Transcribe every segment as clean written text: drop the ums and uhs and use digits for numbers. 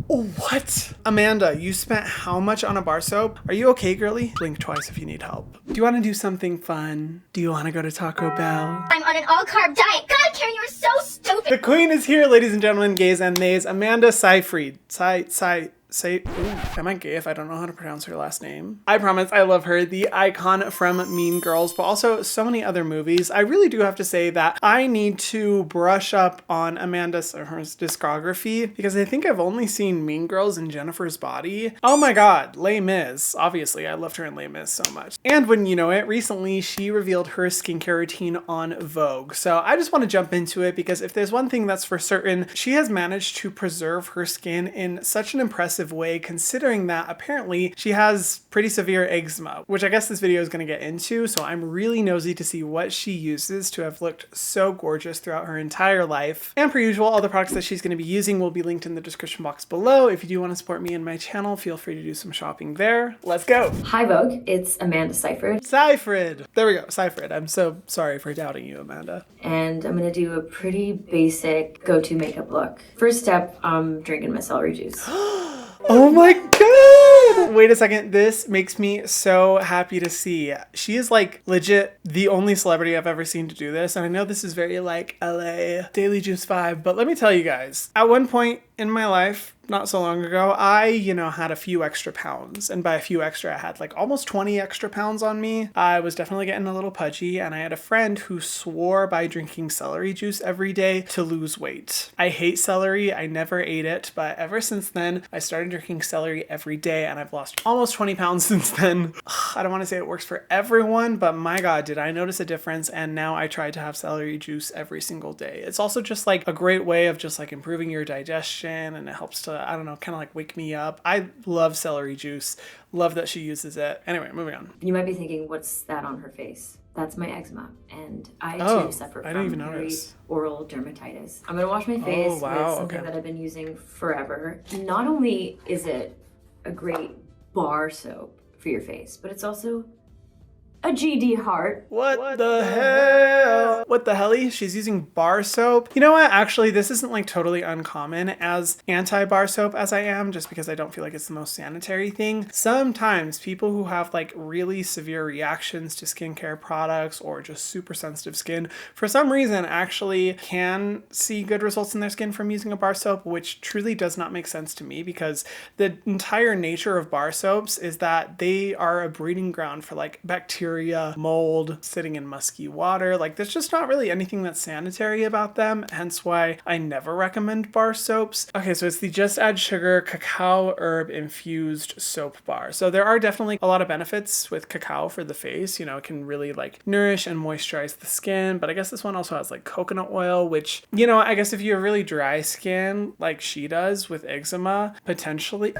What? Amanda, you spent how much on a bar soap? Are you okay, girly? Blink twice if you need help. Do you want to do something fun? Do you want to go to Taco Bell? I'm on an all-carb diet. God, Karen, you are so stupid. The queen is here, ladies and gentlemen, gays and nays. Amanda Seyfried. Am I gay if I don't know how to pronounce her last name? I promise I love her, the icon from Mean Girls, but also so many other movies. I really do have to say that I need to brush up on Amanda's discography because I think I've only seen Mean Girls and Jennifer's Body. Oh my god, Les Mis. Obviously, I loved her in Les Mis so much. And wouldn't you know it, recently she revealed her skincare routine on Vogue. So I just want to jump into it because if there's one thing that's for certain, she has managed to preserve her skin in such an impressive way, considering that apparently she has pretty severe eczema, which I guess this video is going to get into. So I'm really nosy to see what she uses to have looked so gorgeous throughout her entire life. And per usual, all the products that she's going to be using will be linked in the description box below. If you do want to support me and my channel, feel free to do some shopping there. Let's go. Hi Vogue, it's Amanda Seyfried. Seyfried. There we go. Seyfried. I'm so sorry for doubting you, Amanda. And I'm gonna do a pretty basic go-to makeup look. First step, I'm drinking my celery juice. Oh my god! Wait a second, this makes me so happy to see. She is like legit the only celebrity I've ever seen to do this. And I know this is very like LA Daily Juice vibe, but let me tell you guys, at one point in my life, not so long ago, I, had a few extra pounds. And by a few extra, I had like almost 20 extra pounds on me. I was definitely getting a little pudgy, and I had a friend who swore by drinking celery juice every day to lose weight. I hate celery. I never ate it, but ever since then, I started drinking celery every day, and I've lost almost 20 pounds since then. I don't want to say it works for everyone, but my god, did I notice a difference, and now I try to have celery juice every single day. It's also just like a great way of just like improving your digestion, and it helps to, I don't know, kind of like wake me up. I love celery juice. Love that she uses it. Anyway, moving on. You might be thinking, what's that on her face? That's my eczema, and I too suffer from oral dermatitis. I'm gonna wash my face with something that I've been using forever. Not only is it a great bar soap for your face, but it's also a GD heart. What the hell? What the helly? She's using bar soap. You know what? Actually, this isn't like totally uncommon as anti-bar soap as I am, just because I don't feel like it's the most sanitary thing. Sometimes people who have like really severe reactions to skincare products or just super sensitive skin, for some reason actually can see good results in their skin from using a bar soap, which truly does not make sense to me because the entire nature of bar soaps is that they are a breeding ground for like bacteria, mold, sitting in musky water. Like there's just not really anything that's sanitary about them, hence why I never recommend bar soaps. Okay, so it's the Just Add Sugar cacao herb infused soap bar. So there are definitely a lot of benefits with cacao for the face. It can really like nourish and moisturize the skin, but I guess this one also has like coconut oil, which, I guess if you have really dry skin like she does with eczema, potentially.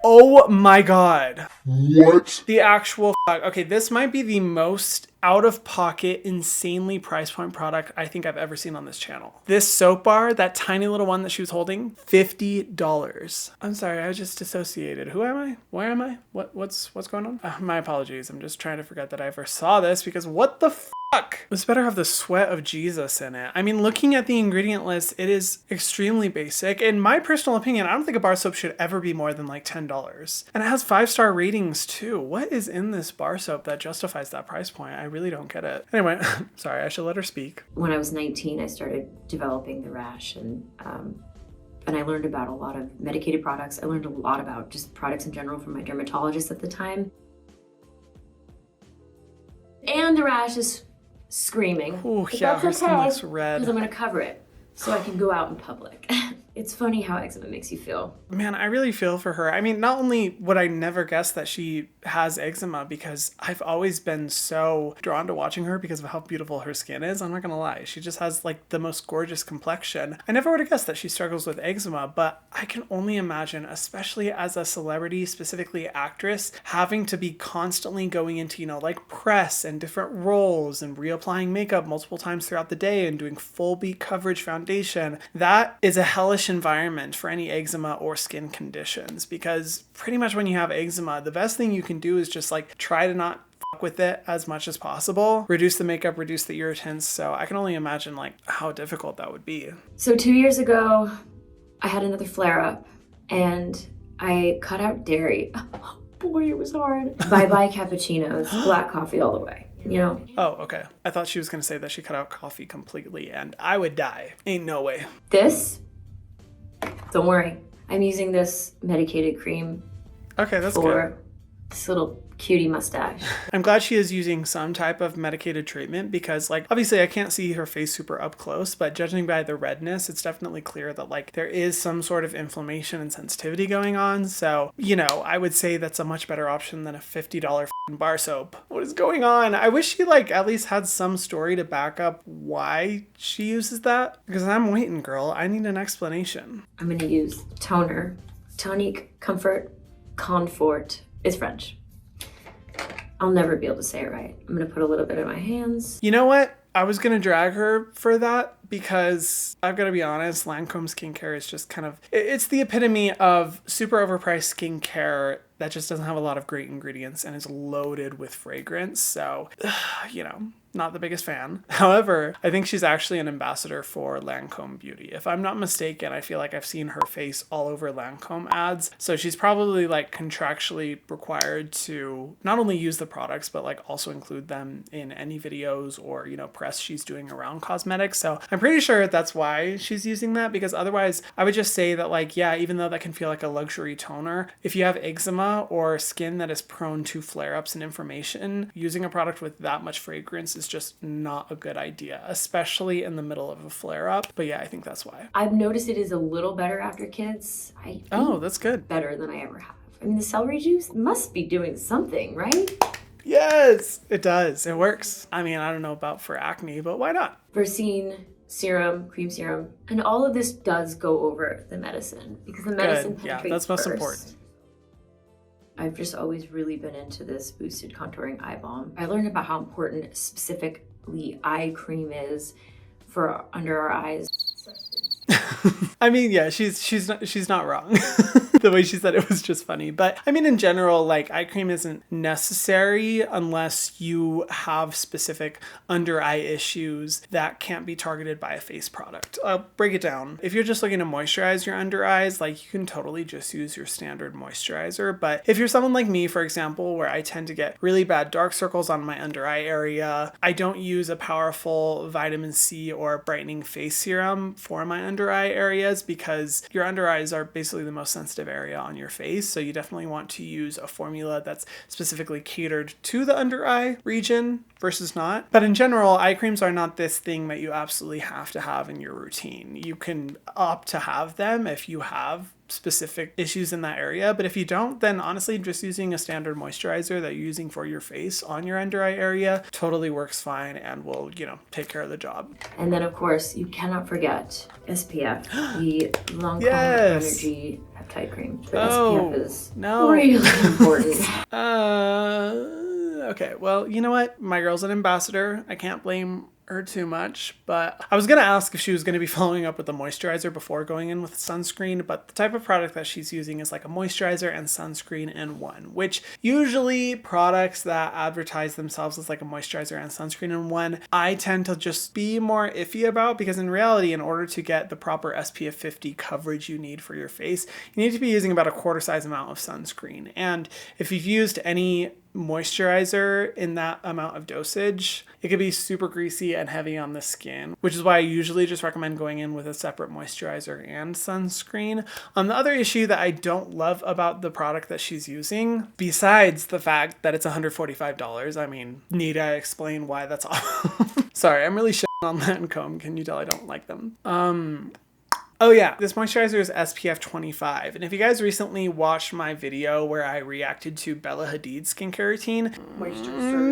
Oh my god. What? The actual fuck. Okay, this might be the most out-of-pocket, insanely price point product I think I've ever seen on this channel. This soap bar, that tiny little one that she was holding, $50. I'm sorry, I was just dissociated. Who am I? Where am I? What's going on? My apologies. I'm just trying to forget that I ever saw this because what the fuck? This better have the sweat of Jesus in it. I mean, looking at the ingredient list, it is extremely basic. In my personal opinion, I don't think a bar soap should ever be more than like $10. And it has 5-star ratings too. What is in this bar soap that justifies that price point? I really don't get it. Anyway, sorry, I should let her speak. When I was 19, I started developing the rash, and I learned about a lot of medicated products. I learned a lot about just products in general from my dermatologist at the time. And the rash is screaming. Oh yeah, her skin looks red. Because I'm gonna cover it so I can go out in public. It's funny how eczema makes you feel. Man, I really feel for her. I mean, not only would I never guess that she has eczema, because I've always been so drawn to watching her because of how beautiful her skin is. I'm not gonna lie. She just has like the most gorgeous complexion. I never would have guessed that she struggles with eczema, but I can only imagine, especially as a celebrity, specifically actress, having to be constantly going into, like press and different roles and reapplying makeup multiple times throughout the day and doing full beat coverage foundation. That is a hellish environment for any eczema or skin conditions, because pretty much when you have eczema, the best thing you can do is just like try to not fuck with it as much as possible, reduce the makeup, reduce the irritants. So I can only imagine like how difficult that would be. So 2 years ago, I had another flare up and I cut out dairy. Oh, boy, it was hard. Bye-bye cappuccinos, black coffee all the way. You know? Oh, okay. I thought she was going to say that she cut out coffee completely and I would die. Ain't no way. This, don't worry. I'm using this medicated cream. Okay, that's for good. This little cutie mustache. I'm glad she is using some type of medicated treatment because, like, obviously I can't see her face super up close, but judging by the redness, it's definitely clear that, like, there is some sort of inflammation and sensitivity going on. So, you know, I would say that's a much better option than a $50 bar soap. What is going on? I wish she, like, at least had some story to back up why she uses that, because I'm waiting, girl. I need an explanation. I'm gonna use toner. Tonique Comfort Confort. It's French. I'll never be able to say it right. I'm gonna put a little bit in my hands. You know what? I was gonna drag her for that because I've got to be honest, Lancome skincare is just kind of, it's the epitome of super overpriced skincare that just doesn't have a lot of great ingredients and is loaded with fragrance. So, you know, not the biggest fan. However, I think she's actually an ambassador for Lancome Beauty. If I'm not mistaken, I feel like I've seen her face all over Lancome ads. So she's probably like contractually required to not only use the products, but like also include them in any videos or, you know, press she's doing around cosmetics. So I'm pretty sure that's why she's using that, because otherwise I would just say that, like, yeah, even though that can feel like a luxury toner, if you have eczema or skin that is prone to flare-ups and inflammation, using a product with that much fragrance is just not a good idea, especially in the middle of a flare-up. But yeah, I think that's why. I've noticed it is a little better after kids. Oh, that's good. Better than I ever have. I mean, the celery juice must be doing something, right? Yes, it does. It works. I mean, I don't know about for acne, but why not? Verseen serum, cream serum, and all of this does go over the medicine because the medicine penetrates. Yeah, that's most first. important. I've just always really been into this boosted contouring eye balm. I learned about how important specifically eye cream is for under our eyes. I mean, yeah, she's not wrong. The way she said it was just funny. But I mean, in general, like, eye cream isn't necessary unless you have specific under eye issues that can't be targeted by a face product. I'll break it down. If you're just looking to moisturize your under eyes, like, you can totally just use your standard moisturizer. But if you're someone like me, for example, where I tend to get really bad dark circles on my under eye area, I don't use a powerful vitamin C or brightening face serum for my under eye areas because your under eyes are basically the most sensitive area on your face. So you definitely want to use a formula that's specifically catered to the under eye region versus not. But in general, eye creams are not this thing that you absolutely have to have in your routine. You can opt to have them if you have specific issues in that area, but if you don't, then honestly just using a standard moisturizer that you're using for your face on your under eye area totally works fine and will, you know, take care of the job. And then of course you cannot forget SPF, the Lancome Energy Peptide Cream. The SPF is really important. Okay, well, you know what? My girl's an ambassador. I can't blame her too much, but I was gonna ask if she was gonna be following up with a moisturizer before going in with sunscreen, but the type of product that she's using is like a moisturizer and sunscreen in one, which usually products that advertise themselves as like a moisturizer and sunscreen in one, I tend to just be more iffy about, because in reality, in order to get the proper SPF 50 coverage you need for your face, you need to be using about a quarter size amount of sunscreen. And if you've used any moisturizer in that amount of dosage, it could be super greasy and heavy on the skin, which is why I usually just recommend going in with a separate moisturizer and sunscreen. The other issue that I don't love about the product that she's using, besides the fact that it's $145, I mean, need I explain why that's awful? Sorry, I'm really shitting on Lancome. Can you tell I don't like them? Oh yeah, this moisturizer is SPF 25. And if you guys recently watched my video where I reacted to Bella Hadid's skincare routine,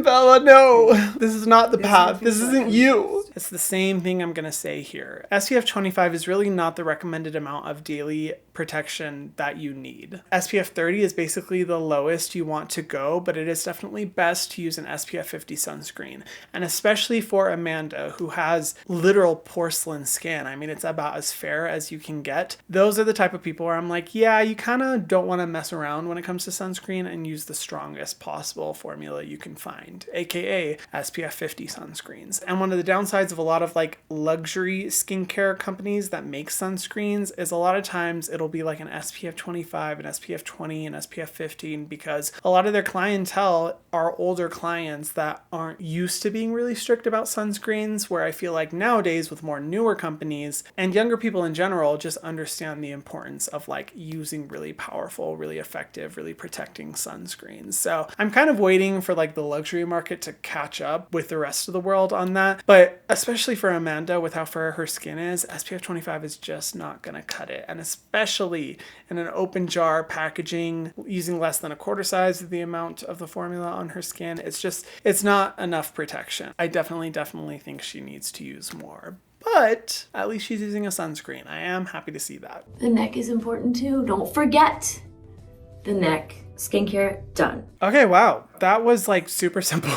Bella, no, this is not the path. This isn't you. It's the same thing I'm gonna say here. SPF 25 is really not the recommended amount of daily protection that you need. SPF 30 is basically the lowest you want to go, but it is definitely best to use an SPF 50 sunscreen. And especially for Amanda, who has literal porcelain skin. I mean, it's about as fair as as you can get. Those are the type of people where I'm like, yeah, you kind of don't want to mess around when it comes to sunscreen and use the strongest possible formula you can find, aka SPF 50 sunscreens. And one of the downsides of a lot of like luxury skincare companies that make sunscreens is a lot of times it'll be like an SPF 25, an SPF 20, and SPF 15, because a lot of their clientele are older clients that aren't used to being really strict about sunscreens, where I feel like nowadays with more newer companies and younger people in general just understand the importance of like using really powerful, really effective, really protecting sunscreens. So I'm kind of waiting for like the luxury market to catch up with the rest of the world on that. But especially for Amanda, with how fair her skin is, SPF 25 is just not gonna cut it. And especially in an open jar packaging using less than a quarter size of the amount of the formula on her skin, it's not enough protection. I definitely think she needs to use more. But at least she's using a sunscreen. I am happy to see that. The neck is important too. Don't forget the neck. Skincare done. Okay, wow. That was like super simple.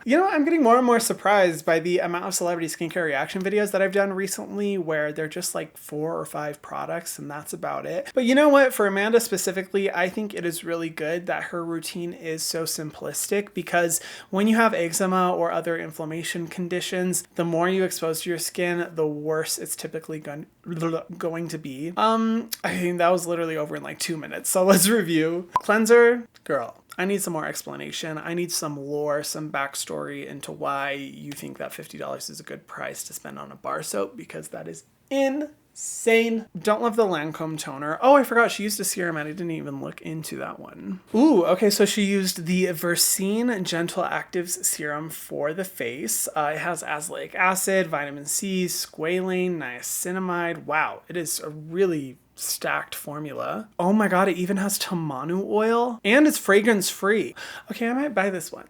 You know, I'm getting more and more surprised by the amount of celebrity skincare reaction videos that I've done recently where they're just like 4 or 5 products and that's about it. But you know what? For Amanda specifically, I think it is really good that her routine is so simplistic, because when you have eczema or other inflammation conditions, the more you expose to your skin, the worse it's typically going to be. I think that was literally over in like 2 minutes. So let's review. Cleanser, girl. I need some more explanation. I need some lore, some backstory into why you think that $50 is a good price to spend on a bar soap, because that is insane. Don't love the Lancome toner. Oh, I forgot she used a serum and I didn't even look into that one. Ooh, okay, so she used the Verseen Gentle Actives Serum for the face. It has azelaic acid, vitamin C, squalane, niacinamide. Wow, it is a really stacked formula. Oh my god, it even has tamanu oil and it's fragrance free. Okay, I might buy this one.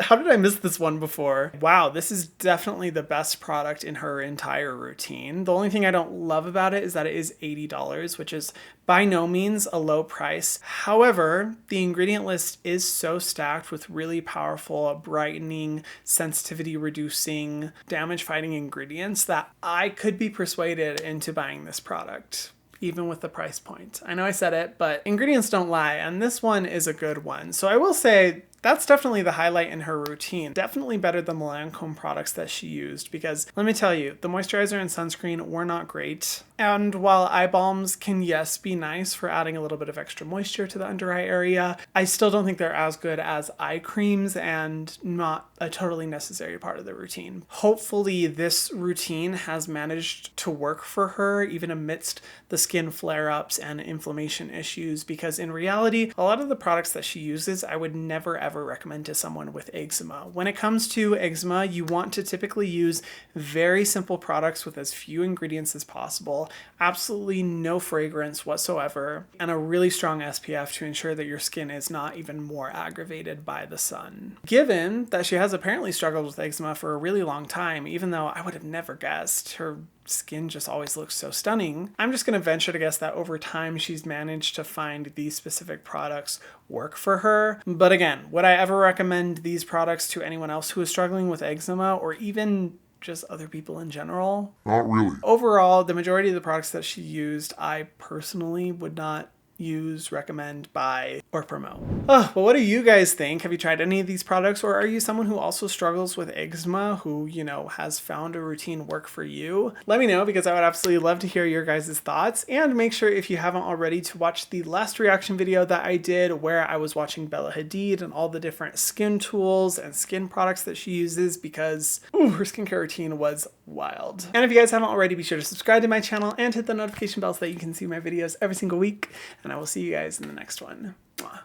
How did I miss this one before? Wow, this is definitely the best product in her entire routine. The only thing I don't love about it is that it is $80, which is by no means a low price. However, the ingredient list is so stacked with really powerful brightening, sensitivity reducing, damage fighting ingredients that I could be persuaded into buying this product, even with the price point. I know I said it, but ingredients don't lie, and this one is a good one. So I will say that's definitely the highlight in her routine. Definitely better than the Lancome products that she used, because let me tell you, the moisturizer and sunscreen were not great. And while eye balms can, yes, be nice for adding a little bit of extra moisture to the under eye area, I still don't think they're as good as eye creams and not a totally necessary part of the routine. Hopefully this routine has managed to work for her even amidst the skin flare-ups and inflammation issues, because in reality, a lot of the products that she uses, I would never ever recommend to someone with eczema. When it comes to eczema, you want to typically use very simple products with as few ingredients as possible, absolutely no fragrance whatsoever, and a really strong SPF to ensure that your skin is not even more aggravated by the sun. Given that she has apparently struggled with eczema for a really long time, even though I would have never guessed, her skin just always looks so stunning, I'm just going to venture to guess that over time she's managed to find these specific products work for her. But again, would I ever recommend these products to anyone else who is struggling with eczema, or even just other people in general? Not really. Overall, the majority of the products that she used, I personally would not use, recommend, buy, or promote. Well, what do you guys think? Have you tried any of these products, or are you someone who also struggles with eczema who, you know, has found a routine work for you? Let me know, because I would absolutely love to hear your guys' thoughts. And make sure, if you haven't already, to watch the last reaction video that I did where I was watching Bella Hadid and all the different skin tools and skin products that she uses, because her skincare routine was wild. And if you guys haven't already, be sure to subscribe to my channel and hit the notification bell so that you can see my videos every single week. And I will see you guys in the next one. Mwah.